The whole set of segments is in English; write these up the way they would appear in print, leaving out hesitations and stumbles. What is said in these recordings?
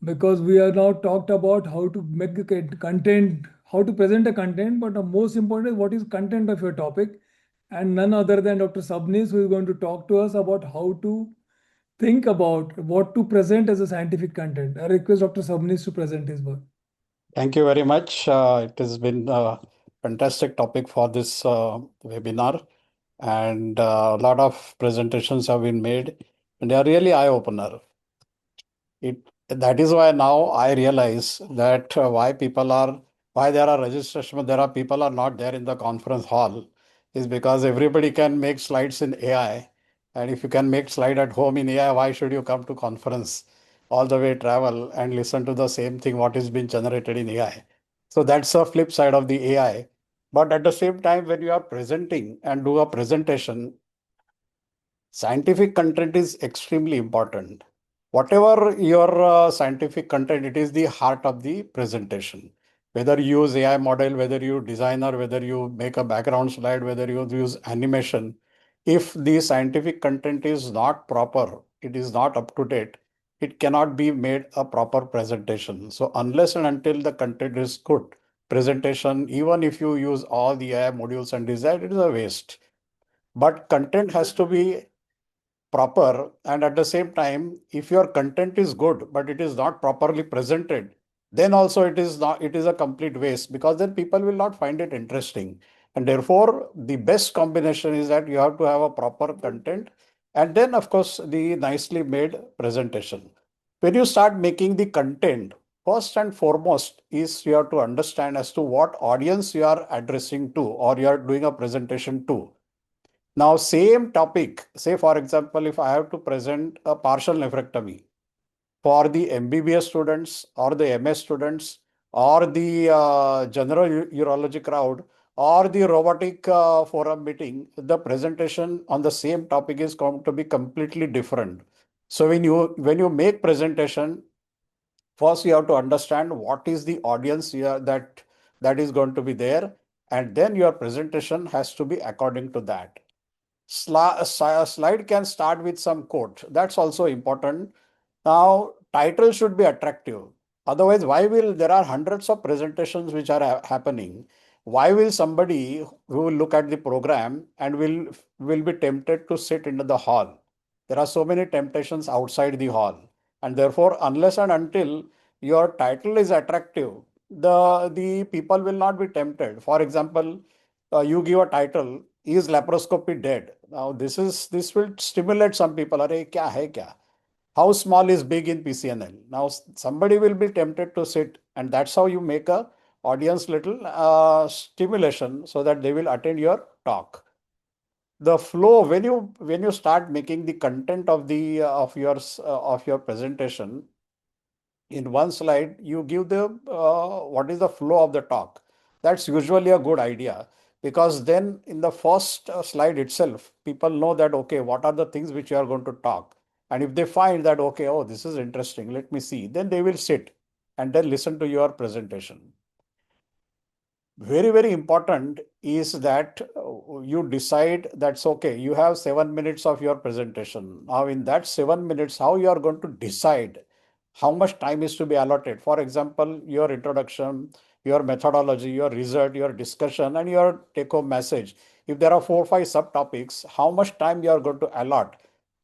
because we are now talked about how to make the content, how to present a content, but the most important is what is content of your topic. And none other than Dr. Sabnis, who is going to talk to us about how to think about what to present as a scientific content. I request Dr. Sabnis to present his work. Thank you very much. It has been a fantastic topic for this webinar, and a lot of presentations have been made, and they are really eye-opener. That is why now I realize that why there are registration, there are people are not there in the conference hall, is because everybody can make slides in AI, and if you can make slide at home in AI, why should you come to conference all the way travel and listen to the same thing what is being generated in AI? So that's a flip side of the AI. But at the same time, when you are presenting and do a presentation, scientific content is extremely important. Whatever your scientific content, it is the heart of the presentation. Whether you use AI model, whether you design, or whether you make a background slide, whether you use animation, if the scientific content is not proper, it is not up to date, it cannot be made a proper presentation. So unless and until the content is good, presentation, even if you use all the AI modules and design, it is a waste. But content has to be proper, and at the same time, if your content is good but it is not properly presented, then also it is a complete waste, because then people will not find it interesting. And therefore the best combination is that you have to have a proper content, and then of course the nicely made presentation. When you start making the content, first and foremost is you have to understand as to what audience you are addressing to, or you are doing a presentation to. Now, same topic, say for example, if I have to present a partial nephrectomy for the MBBS students or the MS students or the general urology crowd or the robotic forum meeting, the presentation on the same topic is going to be completely different. So when you make presentation, first you have to understand what is the audience that is going to be there, and then your presentation has to be according to that. Slide can start with some quote. That's also important. Now, title should be attractive. Otherwise, why will there are hundreds of presentations which are happening? Why will somebody who will look at the program and will be tempted to sit into the hall? There are so many temptations outside the hall, and therefore, unless and until your title is attractive, the people will not be tempted. For example, you give a title, is laparoscopy dead? Now this will stimulate some people. Arey, kya hai kya? How small is big in PCNL? Now somebody will be tempted to sit, and that's how you make a audience little stimulation so that they will attend your talk. The flow, when you start making the content of the of your presentation, in one slide you give the what is the flow of the talk. That's usually a good idea, because then in the first slide itself people know that okay, what are the things which you are going to talk, and if they find that okay, oh, this is interesting, let me see, then they will sit and then listen to your presentation. Very very important is that you decide that's okay, you have 7 minutes of your presentation. Now in that 7 minutes, how you are going to decide how much time is to be allotted? For example, your introduction, your methodology, your result, your discussion, and your take home message. If there are 4 or 5 subtopics, how much time you are going to allot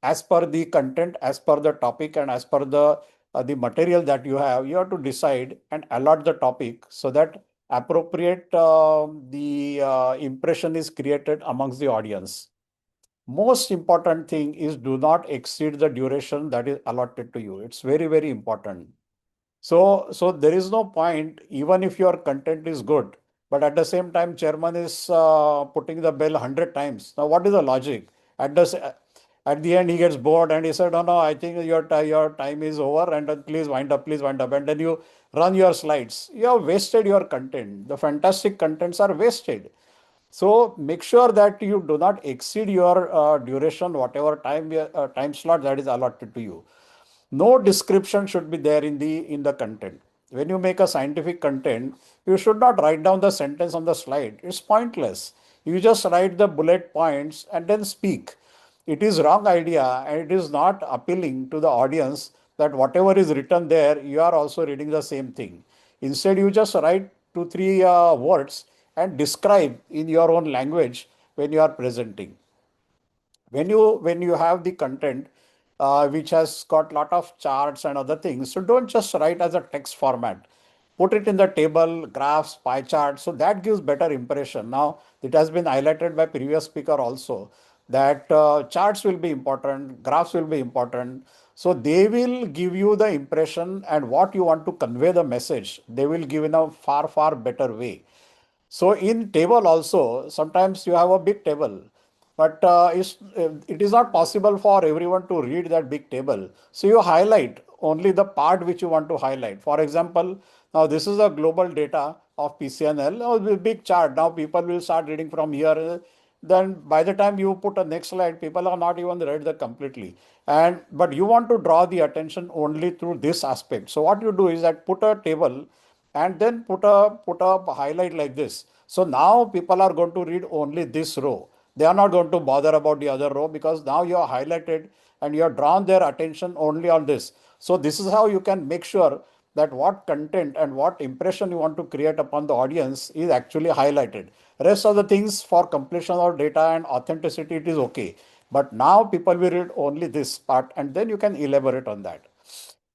as per the content, as per the topic, and as per the material that you have to decide and allot the topic so that appropriate the impression is created amongst the audience. Most important thing is do not exceed the duration that is allotted to you. It's very very important. So there is no point, even if your content is good, but at the same time, chairman is putting the bell 100 times. Now, what is the logic? At at the end, he gets bored and he said, "No, no, I think your time is over, and please wind up." And then you run your slides. You have wasted your content. The fantastic contents are wasted. So make sure that you do not exceed your duration, whatever time slot that is allotted to you. No description should be there in the content. When you make a scientific content, you should not write down the sentence on the slide. It's pointless. You just write the bullet points and then speak. It is wrong idea, and it is not appealing to the audience that whatever is written there, you are also reading the same thing. Instead, you just write two, three words and describe in your own language when you are presenting. When you have the content which has got lot of charts and other things, so don't just write as a text format, put it in the table, graphs, pie charts, so that gives better impression. Now it has been highlighted by previous speaker also that charts will be important, graphs will be important, so they will give you the impression and what you want to convey the message they will give in a far better way. So in table also, sometimes you have a big table, but it is not possible for everyone to read that big table. So you highlight only the part which you want to highlight. For example, now this is a global data of PCNL, now the big chart. Now people will start reading from here. Then by the time you put a next slide, people are not even read the completely. And but you want to draw the attention only through this aspect. So what you do is that put a table and then put a highlight like this. So now people are going to read only this row. They are not going to bother about the other row because now you are highlighted and you have drawn their attention only on this. So this is how you can make sure that what content and what impression you want to create upon the audience is actually highlighted. Rest of the things for completion of data and authenticity, it is okay. But now people will read only this part and then you can elaborate on that.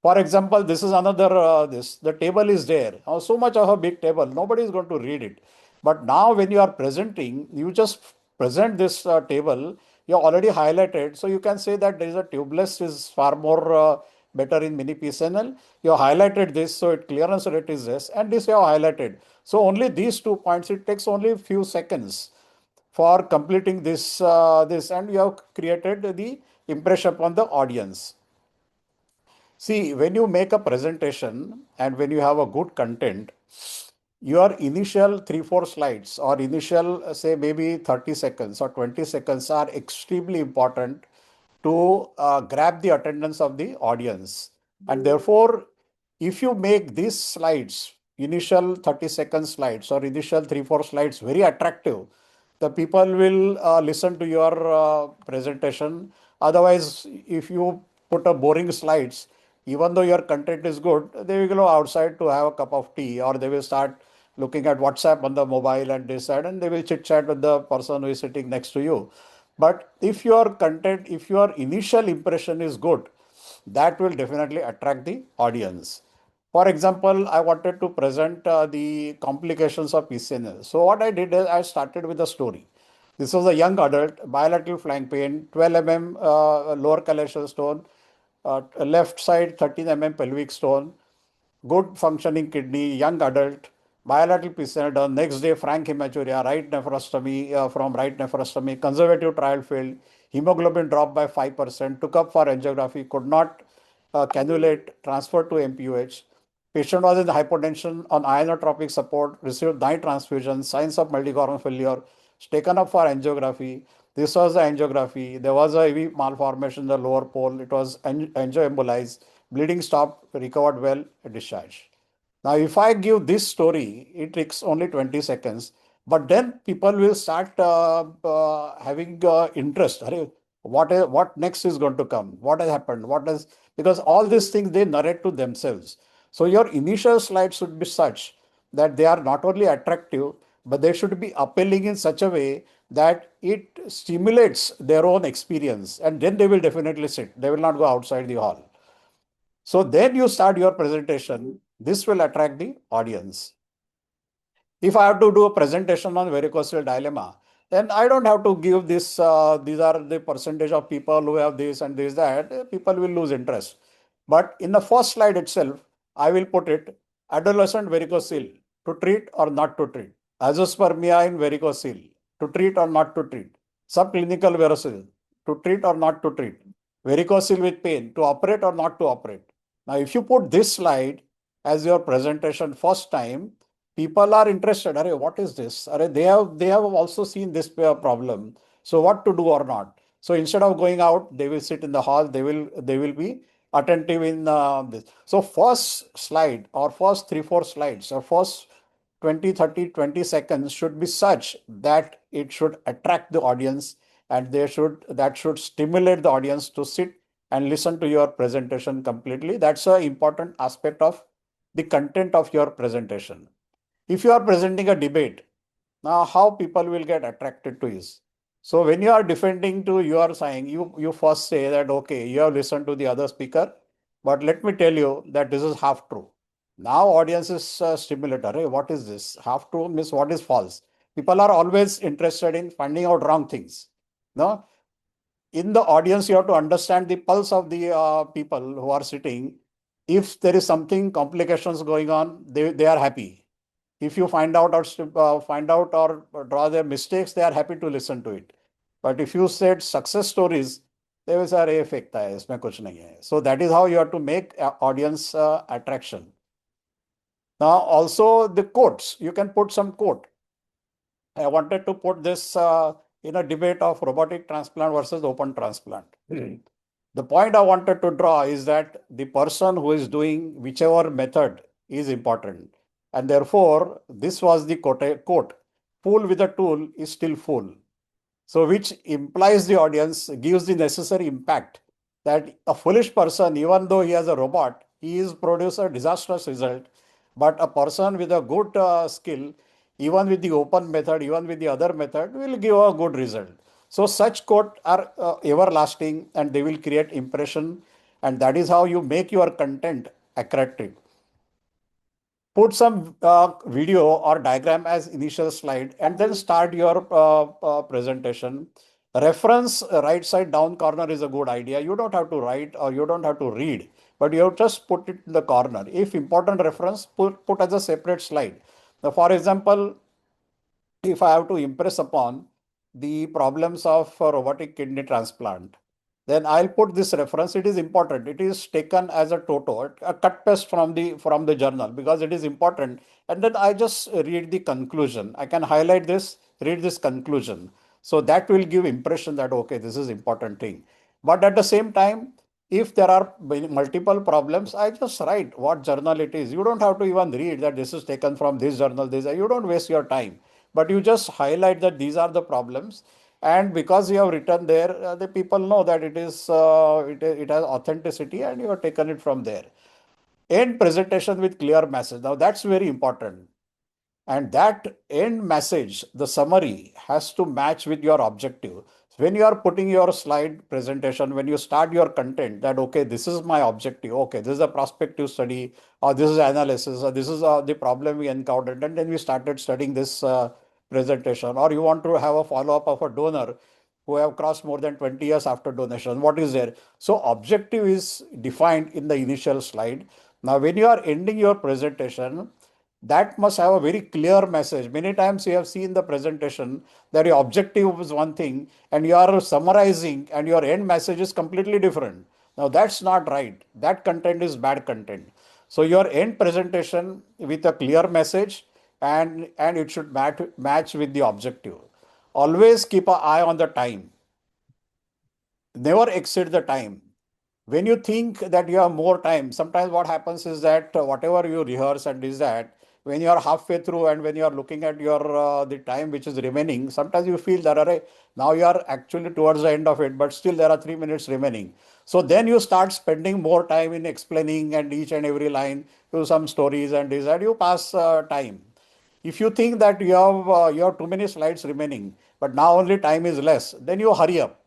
For example, this is another this the table is there. Now, so much of a big table, nobody is going to read it. But now, when you are presenting, you just present this table. You already highlighted, so you can say that there is a tubeless is far more better in mini PCNL. You highlighted this, so it clearance rate is this, and this you have highlighted. So only these 2 points. It takes only a few seconds for completing this, and you have created the impression upon the audience. See, when you make a presentation and when you have a good content, your initial 3, 4 slides or initial, say, maybe 30 seconds or 20 seconds are extremely important to grab the attendance of the audience. And therefore, if you make these slides, initial 30-second slides or initial 3, 4 slides very attractive, the people will listen to your presentation. Otherwise, if you put a boring slides, even though your content is good, they will go outside to have a cup of tea or they will start looking at WhatsApp on the mobile and decide and they will chit chat with the person who is sitting next to you. But if your content, if your initial impression is good, that will definitely attract the audience. For example, I wanted to present the complications of PCNL. So what I did is I started with a story. This was a young adult, bilateral flank pain, 12 mm lower collateral stone, left side 13 mm pelvic stone, good functioning kidney, young adult, bilateral PCNL done. Next day, frank hematuria, right nephrostomy from right nephrostomy, conservative trial failed, hemoglobin dropped by 5%, took up for angiography, could not cannulate, transferred to MPUH. Patient was in hypotension on inotropic support, received 9 transfusions, signs of multi-organ failure, taken up for angiography. This was the angiography. There was a heavy malformation in the lower pole. It was angioembolized. Bleeding stopped, recovered well, discharged. Now, if I give this story, it takes only 20 seconds, but then people will start having interest. What next is going to come? What has happened? What has, because all these things they narrate to themselves. So your initial slides should be such that they are not only attractive, but they should be appealing in such a way that it stimulates their own experience, and then they will definitely sit. They will not go outside the hall. So then you start your presentation. This will attract the audience. If I have to do a presentation on varicocele dilemma, then I don't have to give this. These are the percentage of people who have this and this that. People will lose interest. But in the first slide itself, I will put it adolescent varicocele to treat or not to treat. Azoospermia in varicocele to treat or not to treat. Subclinical varicocele to treat or not to treat. Varicocele with pain to operate or not to operate. Now, if you put this slide as your presentation first time, people are interested. Arey, what is this? Arey, they have also seen this problem. So what to do or not? So instead of going out, they will sit in the hall. They will be attentive in this. So first slide or first 3, 4 slides or first 20, 30, 20 seconds should be such that it should attract the audience and they should that should stimulate the audience to sit and listen to your presentation completely. That's an important aspect of the content of your presentation. If you are presenting a debate, now how people will get attracted to is. So when you are defending to your saying, you first say that, okay, you have listened to the other speaker, but let me tell you that this is half true. Now audience is stimulated. Hey, what is this? Half true means what is false? People are always interested in finding out wrong things. No, in the audience, you have to understand the pulse of the people who are sitting. If there is something complications going on, they are happy. If you find out or draw their mistakes, they are happy to listen to it. But if you said success stories, they will say अरे फेंकता है इसमें कुछ नहीं है. So that is how you have to make audience attraction. Now also the quotes, you can put some quote. I wanted to put this in a debate of robotic transplant versus open transplant. The point I wanted to draw is that the person who is doing whichever method is important. And therefore, this was the quote, fool with a tool is still fool. So, which implies the audience, gives the necessary impact that a foolish person, even though he has a robot, he is produce a disastrous result. But a person with a good skill, even with the open method, even with the other method, will give a good result. So such quote are everlasting and they will create impression, and that is how you make your content attractive. Put some video or diagram as initial slide and then start your presentation. Reference right side down corner is a good idea. You don't have to write or you don't have to read, but you have just put it in the corner. If important reference, put as a separate slide. Now, for example, if I have to impress upon the problems of robotic kidney transplant, then I'll put this reference. It is important. It is taken as a toto, a cut paste from the journal because it is important. And then I just read the conclusion. I can highlight this, read this conclusion. So that will give impression that okay, this is important thing. But at the same time, if there are multiple problems, I just write what journal it is. You don't have to even read that this is taken from this journal. This you don't waste your time, but you just highlight that these are the problems, and because you have written there, the people know that it has authenticity and you have taken it from there. End presentation with clear message. Now that's very important. And that end message, the summary, has to match with your objective. When you are putting your slide presentation, when you start your content, that okay, this is my objective, okay, this is a prospective study, or this is analysis, or this is the problem we encountered, and then we started studying this presentation, or you want to have a follow-up of a donor who have crossed more than 20 years after donation. What is there? So objective is defined in the initial slide. Now, when you are ending your presentation, that must have a very clear message. Many times you have seen the presentation that your objective is one thing and you are summarizing and your end message is completely different. Now that's not right. That content is bad content. So your end presentation with a clear message and it should match with the objective. Always keep an eye on the time. Never exceed the time. When you think that you have more time, sometimes what happens is that whatever you rehearse and is that when you are halfway through and when you are looking at your the time which is remaining, sometimes you feel that array, now you are actually towards the end of it, but still there are 3 minutes remaining. So then you start spending more time in explaining and each and every line to some stories and this and you pass time. If you think that you have too many slides remaining, but now only time is less, then you hurry up.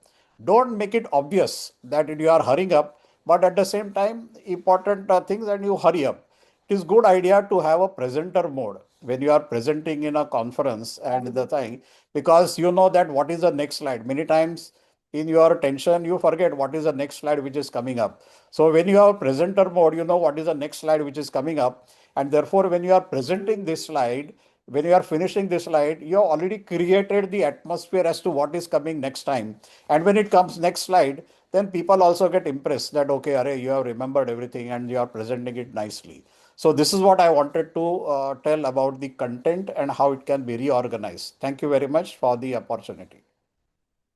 Don't make it obvious that you are hurrying up, but at the same time, important things and you hurry up. It is good idea to have a presenter mode when you are presenting in a conference and the thing, because you know that what is the next slide. Many times in your tension, you forget what is the next slide which is coming up. So when you have presenter mode, you know what is the next slide which is coming up. And therefore, when you are presenting this slide, when you are finishing this slide, you have already created the atmosphere as to what is coming next time. And when it comes next slide, then people also get impressed that, okay, Array, you have remembered everything and you are presenting it nicely. So this is what I wanted to tell about the content and how it can be reorganized. Thank you very much for the opportunity.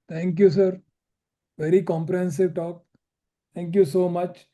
Thank you, sir. Very comprehensive talk. Thank you so much.